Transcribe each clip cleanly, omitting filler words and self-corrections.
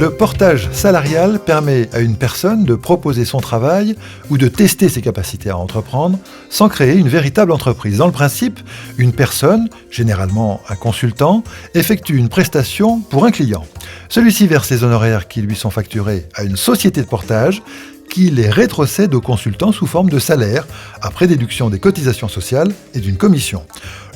Le portage salarial permet à une personne de proposer son travail ou de tester ses capacités à entreprendre sans créer une véritable entreprise. Dans le principe, une personne, généralement un consultant, effectue une prestation pour un client. Celui-ci verse les honoraires qui lui sont facturés à une société de portage qui les rétrocède au consultant sous forme de salaire après déduction des cotisations sociales et d'une commission.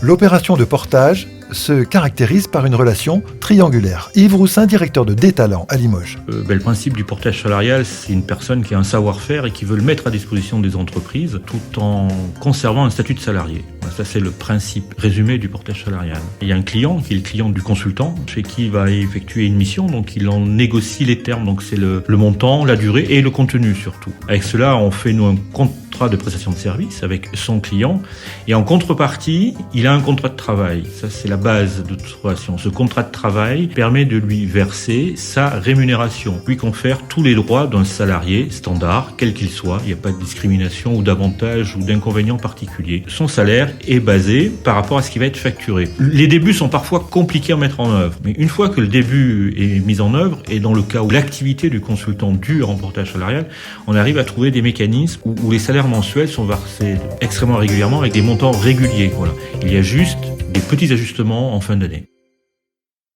L'opération de portage se caractérise par une relation triangulaire. Yves Roussin, directeur de Détalent à Limoges. Le principe du portage salarial, c'est une personne qui a un savoir-faire et qui veut le mettre à disposition des entreprises tout en conservant un statut de salarié. Ça, c'est le principe résumé du portage salarial. Il y a un client qui est le client du consultant, chez qui il va effectuer une mission, donc il en négocie les termes, donc c'est le montant, la durée et le contenu surtout. Avec cela, on fait nous un contrat de prestation de service avec son client et en contrepartie, il a un contrat de travail. Ça, c'est la base de toute relation. Ce contrat de travail permet de lui verser sa rémunération, lui confère tous les droits d'un salarié standard, quel qu'il soit. Il n'y a pas de discrimination ou d'avantage ou d'inconvénient particulier. Son salaire est basé par rapport à ce qui va être facturé. Les débuts sont parfois compliqués à mettre en œuvre, mais une fois que le début est mis en œuvre, et dans le cas où l'activité du consultant dure en portage salarial, on arrive à trouver des mécanismes où les salaires mensuels sont versés extrêmement régulièrement avec des montants réguliers. Voilà. Il y a juste des petits ajustements en fin d'année.